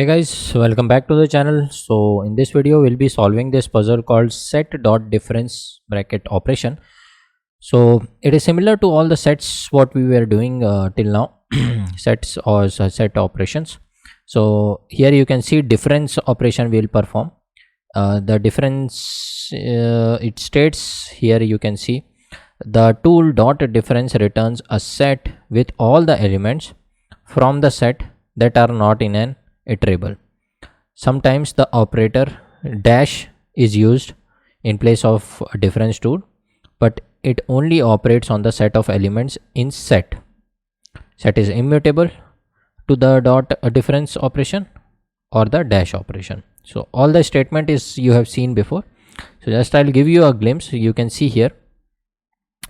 Hey guys, welcome back to the channel. So in this video we'll be solving this puzzle called set dot difference bracket operation. So it is similar to all the sets what we were doing till now, sets or set operations. So here you can see difference operation will perform. The difference it states here, you can see the tool dot difference returns a set with all the elements from the set that are not in an iterable. Sometimes the operator dash is used in place of a difference tool, but it only operates on the set of elements in set. Set is immutable to the dot difference operation or the dash operation. So all the statement is you have seen before. So just I'll give you a glimpse. You can see here,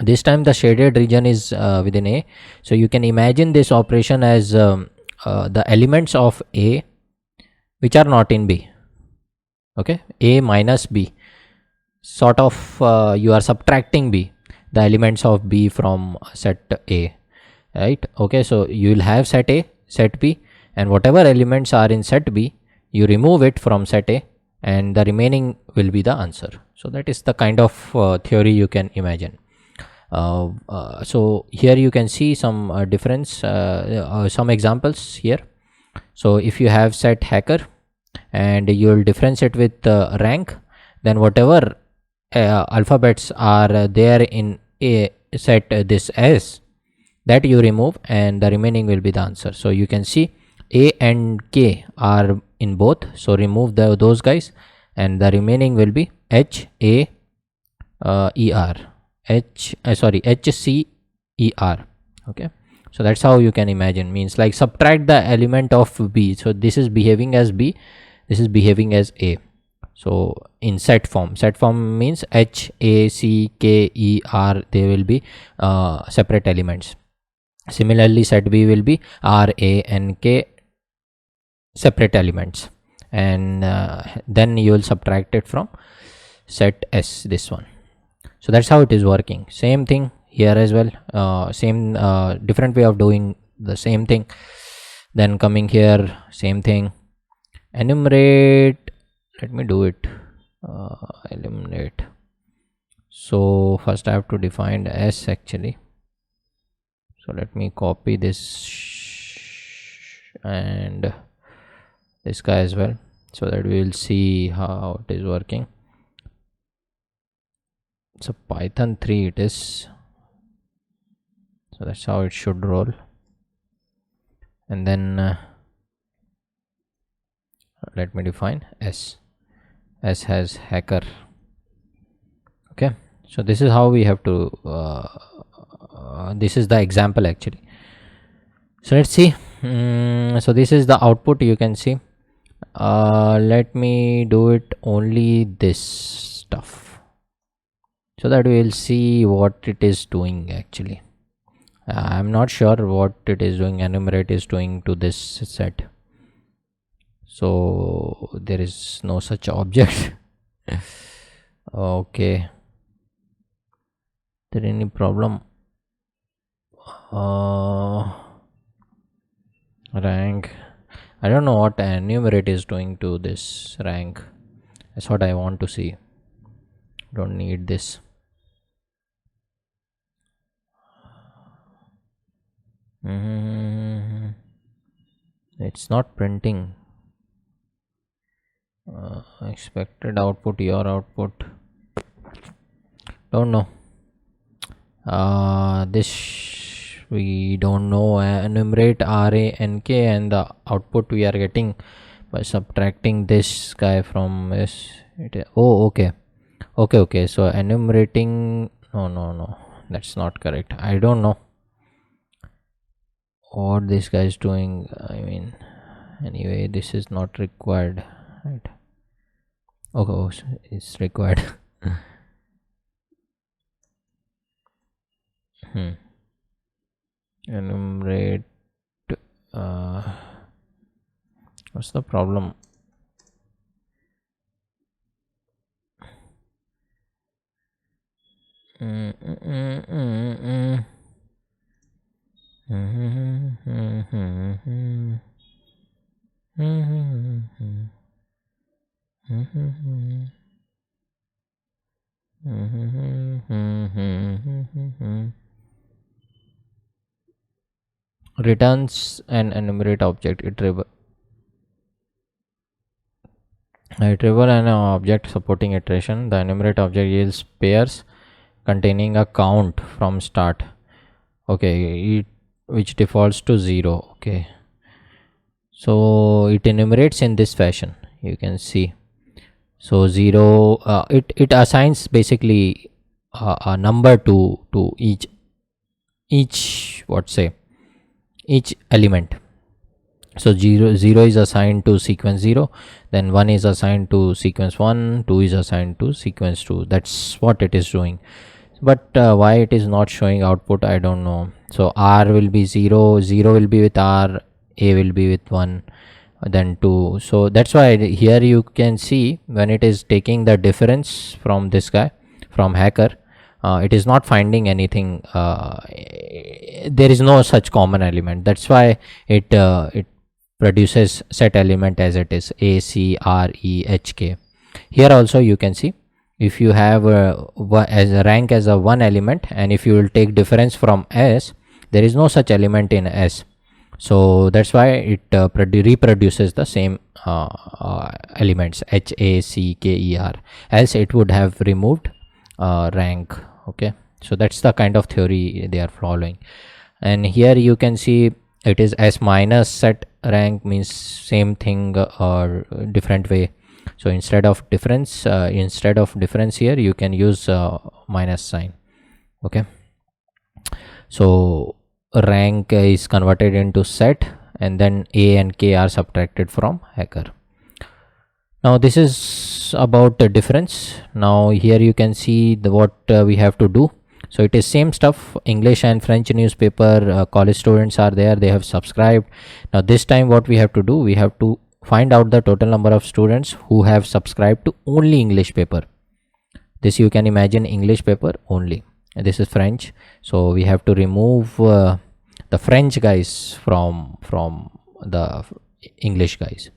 this time the shaded region is within A. So you can imagine this operation as the elements of A which are not in B. Okay, A minus B, sort of you are subtracting B, the elements of B from set A, right? Okay, so you will have set A, set B, and whatever elements are in set B, you remove it from set A and the remaining will be the answer. So that is the kind of theory you can imagine. So here you can see some difference, some examples here. So if you have set hacker and you will differentiate with rank, then whatever alphabets are there in a set this S, that you remove and the remaining will be the answer. So you can see A and K are in both, so remove those guys and the remaining will be H A E R H C E R. Okay, so that's how you can imagine, means like subtract the element of B. So this is behaving as B, this is behaving as A. So in set form means H A C K E R, they will be separate elements. Similarly set B will be R A N K, separate elements, and then you will subtract it from set S, this one. So that's how it is working. Same thing here as well, same different way of doing the same thing. Then coming here, same thing, enumerate. Let me do it. Eliminate. So first I have to define S actually. So let me copy this and this guy as well, so that we will see how it is working. So Python 3 it is, so that's how it should roll. And then let me define S. S has hacker. Okay, so this is how we have to this is the example actually. So let's see. So this is the output, you can see. Let me do it only this stuff, so that we will see what it is doing actually. I'm not sure what it is doing, enumerate is doing to this set. So there is no such object. Okay, there any problem? Rank, I don't know what enumerate is doing to this rank. That's what I want to see. Don't need this. It's not printing. Expected output, your output, don't know. This we don't know. Enumerate RANK, and the output we are getting by subtracting this guy from this. Oh, okay, so enumerating, no, that's not correct. I don't know what this guy is doing. I mean, anyway, this is not required, right? Okay, oh, it's required. Enumerate, what's the problem? Returns an enumerate object. Retrieval and object supporting iteration. The enumerate object yields pairs containing a count from start. Okay, which defaults to 0. Okay, so it enumerates in this fashion, you can see. So 0, it assigns basically a number to each each element. So 0 is assigned to sequence 0, then 1 is assigned to sequence 1, 2 is assigned to sequence 2. That's what it is doing. But why it is not showing output, I don't know. So R will be 0, 0 will be with R, A will be with 1, then 2. So that's why here you can see when it is taking the difference from this guy, from hacker, it is not finding anything. There is no such common element. That's why it produces set element as it is A, C, R, E, H, K. Here also you can see, if you have as a rank as a one element, and if you will take difference from S, there is no such element in S. So that's why it reproduces the same elements H, A, C, K, E, R, else it would have removed rank. Okay, so that's the kind of theory they are following. And here you can see it is S minus set rank, means same thing or different way. So instead of difference here you can use minus sign. Okay, so rank is converted into set, and then A and K are subtracted from hacker. Now this is about the difference. Now here you can see what we have to do. So it is same stuff. English and French newspaper, college students are there, they have subscribed. Now this time what we have to do, we have to find out the total number of students who have subscribed to only English paper. This you can imagine English paper only, and this is French. So we have to remove the French guys from the English guys.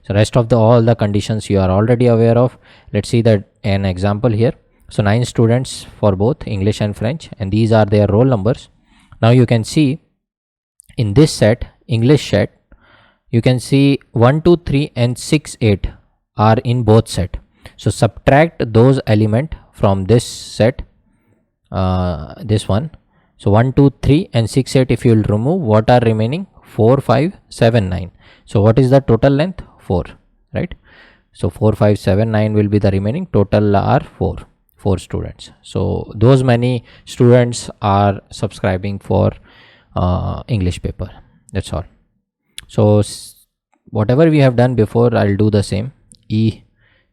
So rest of all the conditions you are already aware of. Let's see that an example here. So 9 students for both English and French, and these are their roll numbers. Now you can see in this set, English set, you can see 1, 2, 3 and 6, 8 are in both set. So subtract those element from this set, this one. So 1, 2, 3 and 6, 8, if you will remove, what are remaining? 4, 5, 7, 9. So what is the total length? 4, right? So 4, 5, 7, 9 will be the remaining. Total are 4 students. So those many students are subscribing for English paper. That's all. So whatever we have done before, I'll do the same. E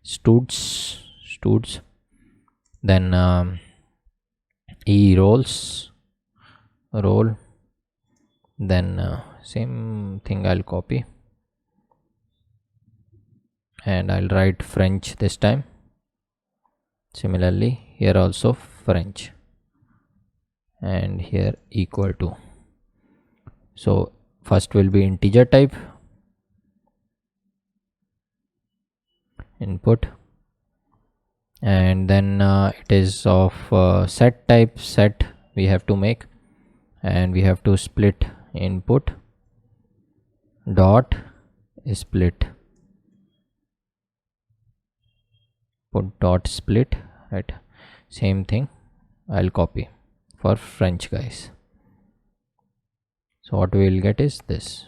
studs, then E roll, then same thing I'll copy, and I'll write French this time. Similarly here also French, and here equal to. So first will be integer type, input, and then it is of set type, set we have to make, and we have to split input dot split, put dot split, right? Same thing I'll copy for French guys. So what we will get is this.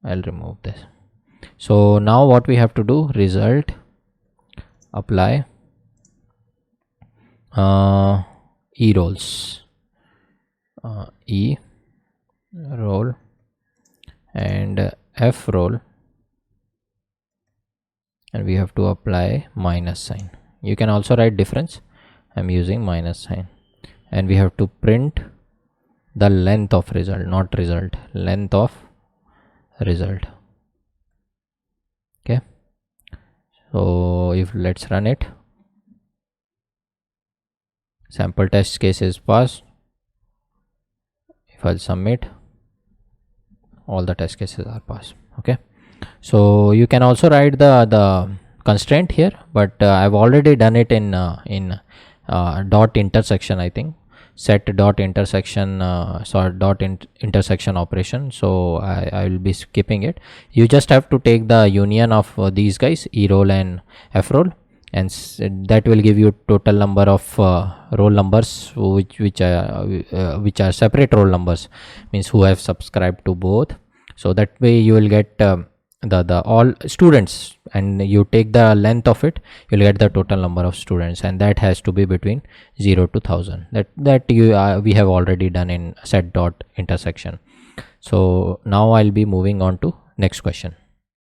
I'll remove this. So now what we have to do, result, apply E rolls, E roll and F roll, and we have to apply minus sign. You can also write difference. I'm using minus sign, and we have to print the length of result, not result, length of result. Okay, so if let's run it, sample test case is passed. If I'll submit, all the test cases are passed. Okay, so you can also write the constraint here, but I've already done it in dot intersection, I think. Set dot intersection intersection operation. So I will be skipping it. You just have to take the union of these guys, e roll and f roll, and that will give you total number of roll numbers which are separate roll numbers, means who have subscribed to both. So that way you will get the all students, and you take the length of it, you'll get the total number of students, and that has to be between 0 to 1000. That you we have already done in set dot intersection. So now I'll be moving on to next question.